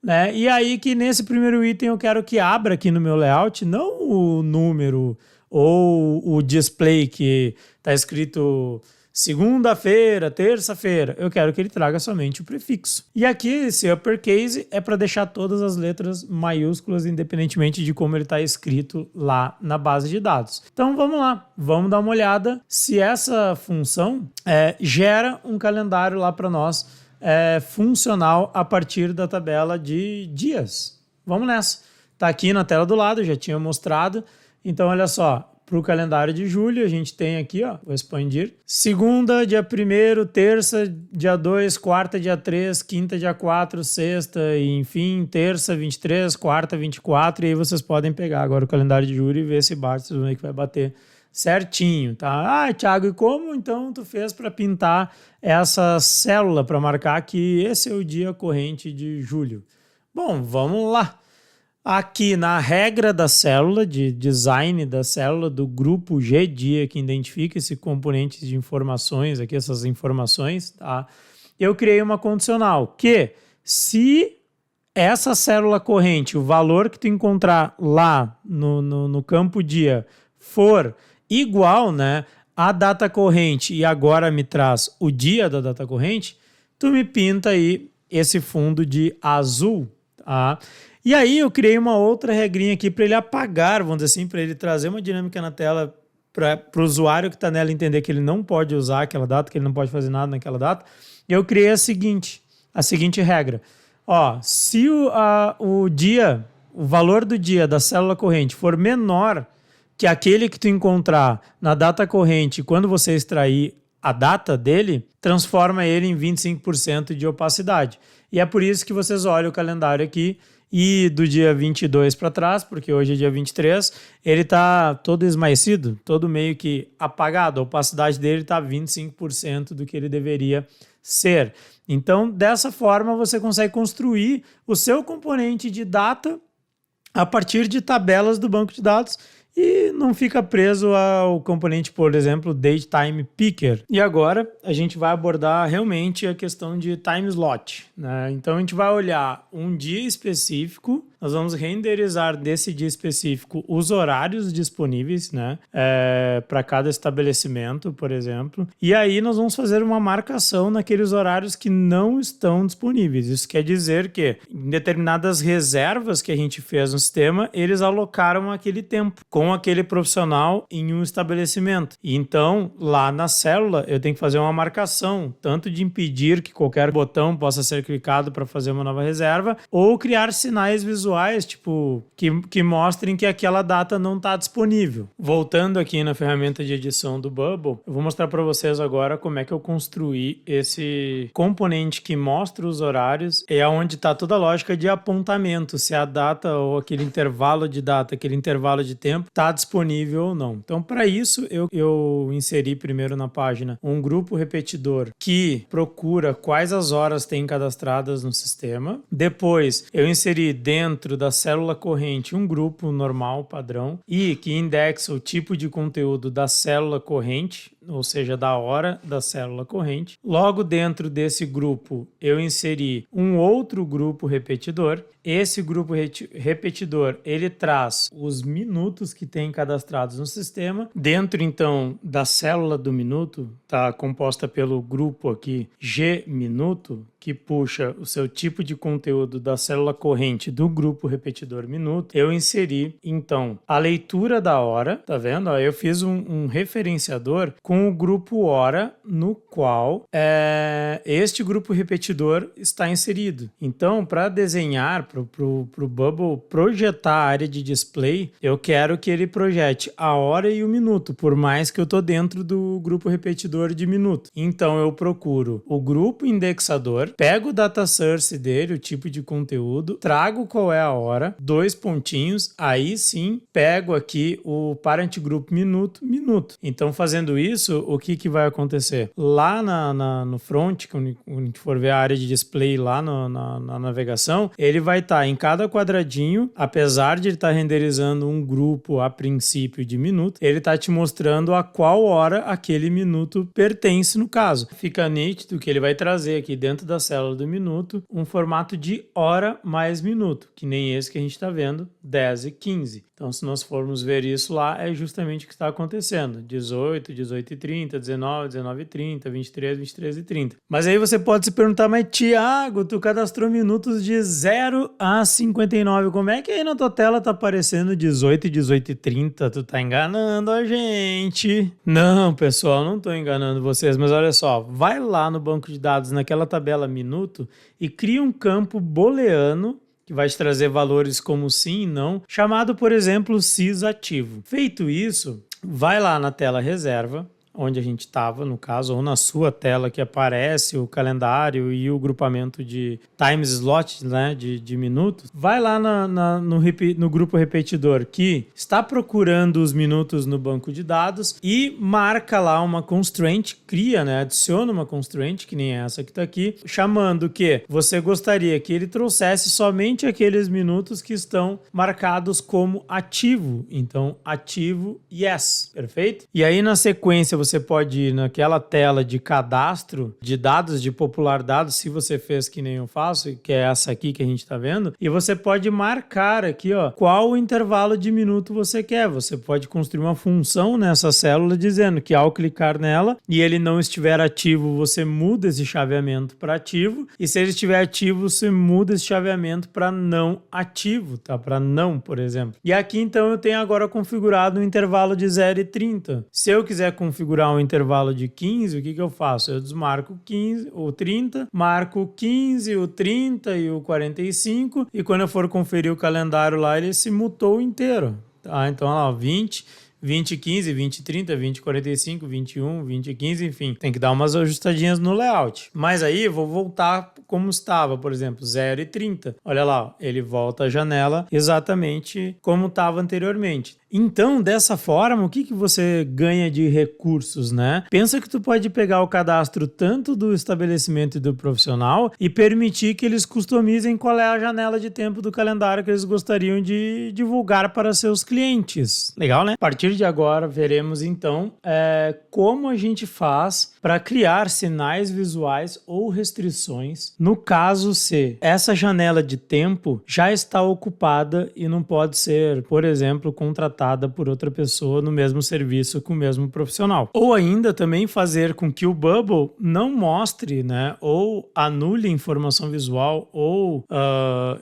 né? E aí que nesse primeiro item eu quero que abra aqui no meu layout, não o número ou o display que está escrito segunda-feira, terça-feira. Eu quero que ele traga somente o prefixo. E aqui esse uppercase é para deixar todas as letras maiúsculas, independentemente de como ele está escrito lá na base de dados. Então vamos lá, vamos dar uma olhada se essa função gera um calendário lá para nós funcional a partir da tabela de dias. Vamos nessa. Está aqui na tela do lado, eu já tinha mostrado. Então, olha só, para o calendário de julho, a gente tem aqui, ó, vou expandir. Segunda, dia 1º, terça, dia 2, quarta, dia 3, quinta, dia 4, sexta, e enfim, terça, 23, quarta, 24, e aí vocês podem pegar agora o calendário de julho e ver se bate, vocês vão ver que vai bater certinho, tá? Ah, Thiago, e como então tu fez para pintar essa célula para marcar que esse é o dia corrente de julho? Bom, vamos lá. Aqui na regra da célula, de design da célula, do grupo G-dia, que identifica esse componente de informações, aqui essas informações, tá? Eu criei uma condicional que, se essa célula corrente, o valor que tu encontrar lá no campo dia, for igual, né, à data corrente e agora me traz o dia da data corrente, tu me pinta aí esse fundo de azul, tá? E aí eu criei uma outra regrinha aqui para ele apagar, vamos dizer assim, para ele trazer uma dinâmica na tela para o usuário que está nela entender que ele não pode usar aquela data, que ele não pode fazer nada naquela data. E eu criei a seguinte regra. Ó, se o dia, o valor do dia da célula corrente for menor que aquele que tu encontrar na data corrente quando você extrair a data dele, transforma ele em 25% de opacidade. E é por isso que vocês olham o calendário aqui e do dia 22 para trás, porque hoje é dia 23, ele está todo esmaecido, todo meio que apagado. A opacidade dele está 25% do que ele deveria ser. Então, dessa forma, você consegue construir o seu componente de data a partir de tabelas do banco de dados e não fica preso ao componente, por exemplo, DateTime Picker. E agora a gente vai abordar realmente a questão de time slot, né? Então a gente vai olhar um dia específico, nós vamos renderizar desse dia específico os horários disponíveis, né, para cada estabelecimento, por exemplo, e aí nós vamos fazer uma marcação naqueles horários que não estão disponíveis. Isso quer dizer que em determinadas reservas que a gente fez no sistema, eles alocaram aquele tempo com aquele profissional em um estabelecimento. E então, lá na célula, eu tenho que fazer uma marcação, tanto de impedir que qualquer botão possa ser clicado para fazer uma nova reserva, ou criar sinais visuais, tipo, que mostrem que aquela data não está disponível. Voltando aqui na ferramenta de edição do Bubble, eu vou mostrar para vocês agora como é que eu construí esse componente que mostra os horários, é onde está toda a lógica de apontamento, se a data ou aquele intervalo de data, aquele intervalo de tempo, está disponível ou não. Então, para isso, eu inseri primeiro na página um grupo repetidor que procura quais as horas tem cadastradas no sistema. Depois, eu inseri dentro da célula corrente um grupo normal, padrão, e que indexa o tipo de conteúdo da célula corrente, ou seja, da hora da célula corrente. Logo dentro desse grupo, eu inseri um outro grupo repetidor. Esse grupo repetidor, ele traz os minutos que tem cadastrados no sistema. Dentro, então, da célula do minuto, está composta pelo grupo aqui G minuto, que puxa o seu tipo de conteúdo da célula corrente do grupo repetidor minuto. Eu inseri, então, a leitura da hora, tá vendo? Ó, eu fiz um referenciador com o grupo hora, no qual este grupo repetidor está inserido. Então, para desenhar, para o Bubble projetar a área de display, eu quero que ele projete a hora e o minuto, por mais que eu estou dentro do grupo repetidor de minuto. Então, eu procuro o grupo indexador, pego o data source dele, o tipo de conteúdo, trago qual é a hora, 2 pontinhos, aí sim, pego aqui o parent group minuto. Então, fazendo isso, o que vai acontecer? Lá no front, quando a gente for ver a área de display lá na navegação, ele vai estar em cada quadradinho, apesar de ele estar renderizando um grupo a princípio de minuto, ele está te mostrando a qual hora aquele minuto pertence no caso. Fica nítido que ele vai trazer aqui dentro da célula do minuto um formato de hora mais minuto, que nem esse que a gente está vendo, 10 e 15. Então, se nós formos ver isso lá, é justamente o que está acontecendo. 18, 18 e 30, 19, 19 e 30, 23, 23 e 30. Mas aí você pode se perguntar, mas Thiago, tu cadastrou minutos de 0 a 59. Como é que aí na tua tela tá aparecendo 18, 18 e 30? Tu tá enganando a gente. Não, pessoal, não tô enganando vocês, mas olha só, vai lá no banco de dados, naquela tabela minuto, e cria um campo booleano que vai te trazer valores como sim e não, chamado, por exemplo, cis ativo. Feito isso, vai lá na tela reserva, onde a gente estava, no caso, ou na sua tela que aparece o calendário e o grupamento de time slot, né, de minutos, vai lá no grupo repetidor que está procurando os minutos no banco de dados e marca lá uma constraint, cria, né, adiciona uma constraint, que nem essa que está aqui, chamando que você gostaria que ele trouxesse somente aqueles minutos que estão marcados como ativo. Então, ativo, yes, perfeito? E aí, na sequência, você pode ir naquela tela de cadastro de dados, de popular dados, se você fez que nem eu faço, que é essa aqui que a gente está vendo, e você pode marcar aqui, ó, qual o intervalo de minuto você quer. Você pode construir uma função nessa célula dizendo que ao clicar nela e ele não estiver ativo, você muda esse chaveamento para ativo, e se ele estiver ativo, você muda esse chaveamento para não ativo, tá? Para não, por exemplo. E aqui, então, eu tenho agora configurado um intervalo de 0 e 30. Se eu quiser configurar um intervalo de 15, o que eu faço? Eu desmarco 15, o 30, marco o 15, o 30 e o 45, e quando eu for conferir o calendário lá, ele se mutou inteiro. Tá? Então, ó, 20, 20, 15, 20, 30, 20, 45, 21, 20, 15, enfim. Tem que dar umas ajustadinhas no layout. Mas aí eu vou voltar como estava, por exemplo, 0 e 30. Olha lá, ó, ele volta a janela exatamente como estava anteriormente. Então, dessa forma, o que você ganha de recursos, né? Pensa que tu pode pegar o cadastro tanto do estabelecimento e do profissional e permitir que eles customizem qual é a janela de tempo do calendário que eles gostariam de divulgar para seus clientes. Legal, né? A partir de agora, veremos então como a gente faz para criar sinais visuais ou restrições no caso se essa janela de tempo já está ocupada e não pode ser, por exemplo, contratada por outra pessoa no mesmo serviço com o mesmo profissional. Ou ainda também fazer com que o Bubble não mostre, né, ou anule informação visual ou,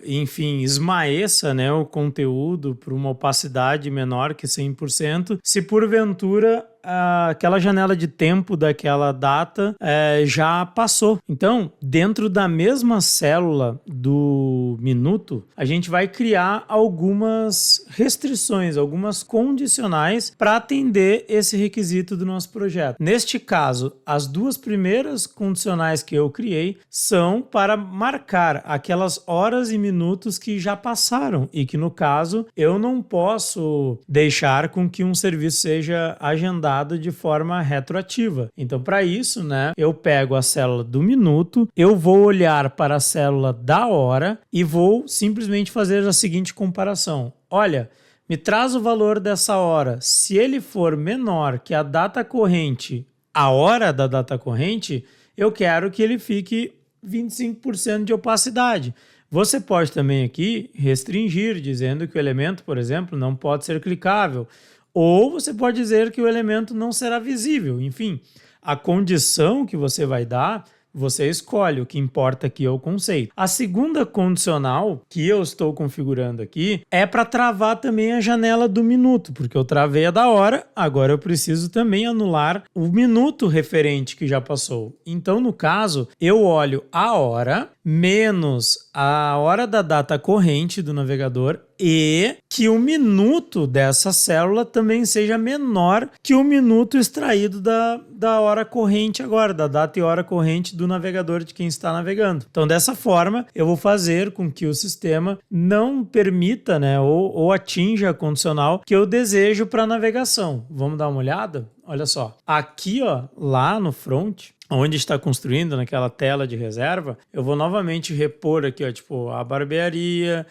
enfim, esmaeça, né, o conteúdo por uma opacidade menor que 100%, se porventura aquela janela de tempo daquela data já passou. Então, dentro da mesma célula do minuto, a gente vai criar algumas restrições, algumas condicionais para atender esse requisito do nosso projeto. Neste caso, as duas primeiras condicionais que eu criei são para marcar aquelas horas e minutos que já passaram e que, no caso, eu não posso deixar com que um serviço seja agendado de forma retroativa. Então, para isso, né, eu pego a célula do minuto, eu vou olhar para a célula da hora e vou simplesmente fazer a seguinte comparação. Olha, me traz o valor dessa hora. Se ele for menor que a data corrente, a hora da data corrente, eu quero que ele fique 25% de opacidade. Você pode também aqui restringir, dizendo que o elemento, por exemplo, não pode ser clicável. Ou você pode dizer que o elemento não será visível. Enfim, a condição que você vai dar, você escolhe. O que importa aqui é o conceito. A segunda condicional que eu estou configurando aqui é para travar também a janela do minuto, porque eu travei a da hora, agora eu preciso também anular o minuto referente que já passou. Então, no caso, eu olho a hora menos a hora da data corrente do navegador e que o minuto dessa célula também seja menor que o minuto extraído da hora corrente agora, da data e hora corrente do navegador de quem está navegando. Então, dessa forma, eu vou fazer com que o sistema não permita, né, ou atinja a condicional que eu desejo para a navegação. Vamos dar uma olhada? Olha só, aqui, ó, lá no front, onde está construindo, naquela tela de reserva, eu vou novamente repor aqui, ó, tipo, a barbearia,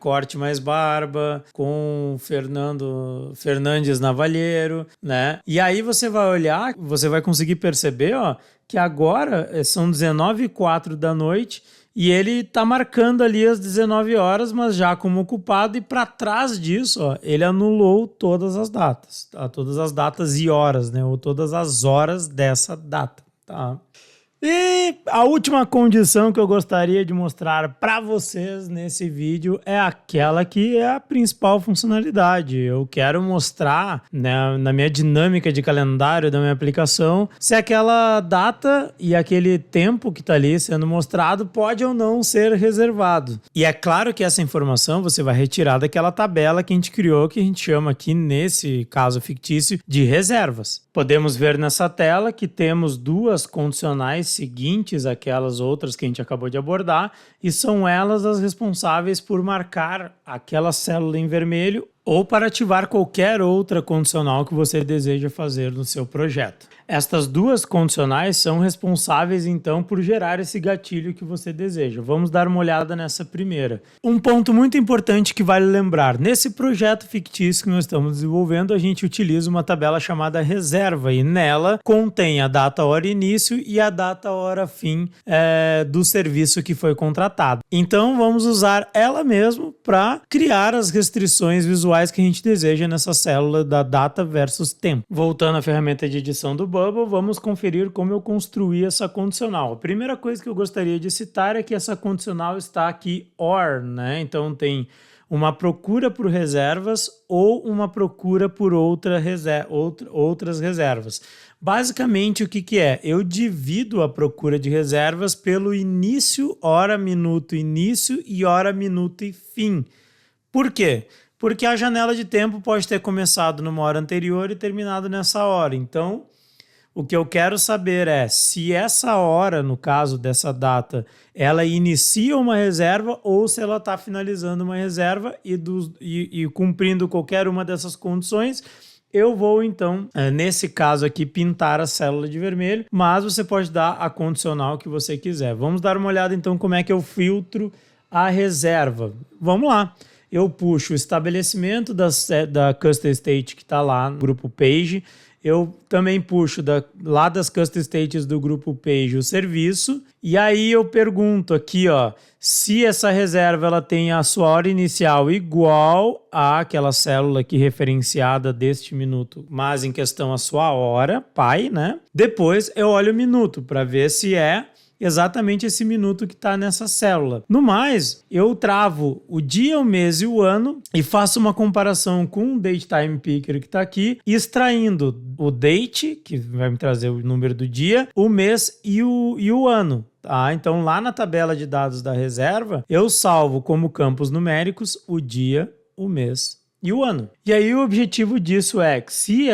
corte mais barba, com Fernandes Navalheiro, né? E aí você vai olhar, você vai conseguir perceber, ó, que agora são 19h04 da noite e ele tá marcando ali as 19 horas, mas já como ocupado, e para trás disso, ó, ele anulou todas as datas, tá? Todas as datas e horas, né? Ou todas as horas dessa data. Tá. E a última condição que eu gostaria de mostrar para vocês nesse vídeo é aquela que é a principal funcionalidade. Eu quero mostrar, né, na minha dinâmica de calendário da minha aplicação, se aquela data e aquele tempo que está ali sendo mostrado pode ou não ser reservado. E é claro que essa informação você vai retirar daquela tabela que a gente criou, que a gente chama aqui, nesse caso fictício, de reservas. Podemos ver nessa tela que temos duas condicionais seguintes àquelas outras que a gente acabou de abordar, e são elas as responsáveis por marcar aquela célula em vermelho ou para ativar qualquer outra condicional que você deseja fazer no seu projeto. Estas duas condicionais são responsáveis, então, por gerar esse gatilho que você deseja. Vamos dar uma olhada nessa primeira. Um ponto muito importante que vale lembrar: nesse projeto fictício que nós estamos desenvolvendo, a gente utiliza uma tabela chamada reserva, e nela contém a data, hora início e a data, hora fim do serviço que foi contratado. Então, vamos usar ela mesmo para criar as restrições visuais que a gente deseja nessa célula da data versus tempo. Voltando à ferramenta de edição do Bubble, vamos conferir como eu construí essa condicional. A primeira coisa que eu gostaria de citar é que essa condicional está aqui OR, né? Então tem uma procura por reservas ou uma procura por outras reservas. Basicamente, o que é? Eu divido a procura de reservas pelo início, hora, minuto, início e hora, minuto e fim. Por quê? Porque a janela de tempo pode ter começado numa hora anterior e terminado nessa hora. Então, o que eu quero saber é se essa hora, no caso dessa data, ela inicia uma reserva ou se ela está finalizando uma reserva, e cumprindo qualquer uma dessas condições, eu vou então, nesse caso aqui, pintar a célula de vermelho, mas você pode dar a condicional que você quiser. Vamos dar uma olhada então como é que eu filtro a reserva. Vamos lá. Eu puxo o estabelecimento da Custom State que está lá no grupo Page. Eu também puxo lá das Custom States do grupo Page o serviço. E aí eu pergunto aqui, ó, se essa reserva ela tem a sua hora inicial igual àquela célula aqui referenciada deste minuto, mas em questão a sua hora, pai, né? Depois eu olho o minuto para ver se é exatamente esse minuto que está nessa célula. No mais, eu travo o dia, o mês e o ano e faço uma comparação com o Date Time Picker que está aqui, extraindo o date, que vai me trazer o número do dia, o mês e o ano. Tá? Então, lá na tabela de dados da reserva, eu salvo como campos numéricos o dia, o mês e o ano. E aí o objetivo disso é que se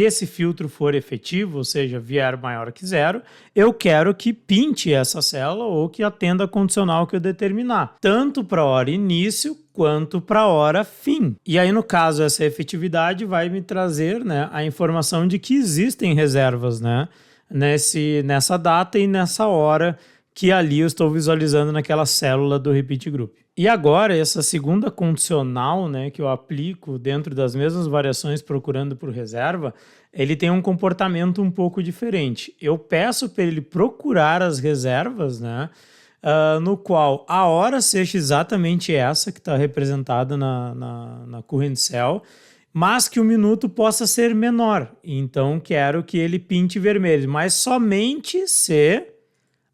esse filtro for efetivo, ou seja, vier maior que zero, eu quero que pinte essa célula ou que atenda a condicional que eu determinar, tanto para a hora início quanto para a hora fim. E aí, no caso, essa efetividade vai me trazer, né, a informação de que existem reservas, né, nessa data e nessa hora que ali eu estou visualizando naquela célula do Repeat Group. E agora, essa segunda condicional, né, que eu aplico dentro das mesmas variações procurando por reserva, ele tem um comportamento um pouco diferente. Eu peço para ele procurar as reservas, né, no qual a hora seja exatamente essa que está representada na current cell, mas que o minuto possa ser menor. Então, quero que ele pinte vermelho, mas somente se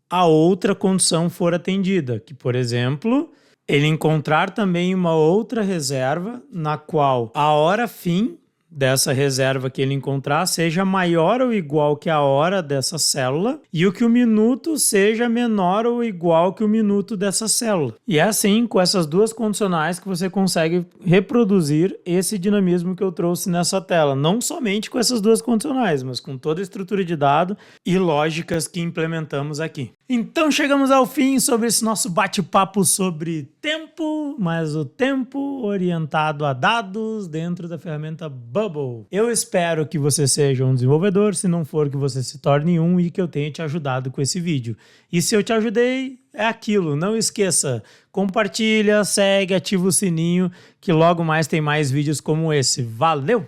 a outra condição for atendida, que, por exemplo, ele encontrar também uma outra reserva na qual a hora fim dessa reserva que ele encontrar seja maior ou igual que a hora dessa célula e o que o minuto seja menor ou igual que o minuto dessa célula. E é assim, com essas duas condicionais, que você consegue reproduzir esse dinamismo que eu trouxe nessa tela. Não somente com essas duas condicionais, mas com toda a estrutura de dado e lógicas que implementamos aqui. Então chegamos ao fim sobre esse nosso bate-papo sobre tempo, mas o tempo orientado a dados dentro da ferramenta Bubble. Eu espero que você seja um desenvolvedor, se não for, que você se torne um e que eu tenha te ajudado com esse vídeo. E se eu te ajudei, é aquilo, não esqueça, compartilha, segue, ativa o sininho, que logo mais tem mais vídeos como esse. Valeu!